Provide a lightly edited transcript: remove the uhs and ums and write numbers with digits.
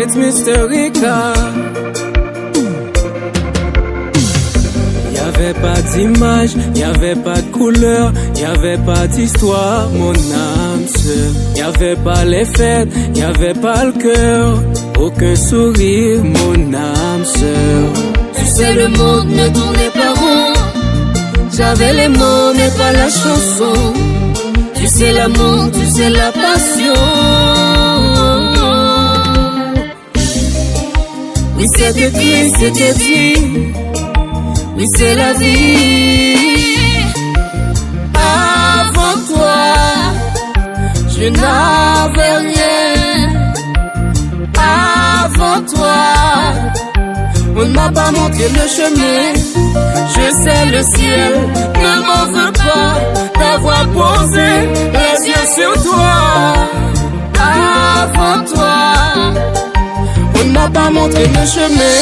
It's Mr. Rika. Y'avait pas d'image, y'avait pas de couleur, y'avait pas d'histoire, mon âme sœur. Y'avait pas les fêtes, y'avait pas le cœur, aucun sourire, mon âme sœur. Tu sais le monde ne tournait pas rond. J'avais les mots mais pas la chanson. Tu sais l'amour, tu sais la passion. Oui c'était écrit, c'était dit. Oui c'est la vie. Avant toi, je n'avais rien. Avant toi, on ne m'a pas montré le chemin. Je sais le ciel ne m'en veut pas d'avoir posé les yeux sur toi. Avant toi, on ne m'a pas montré le chemin.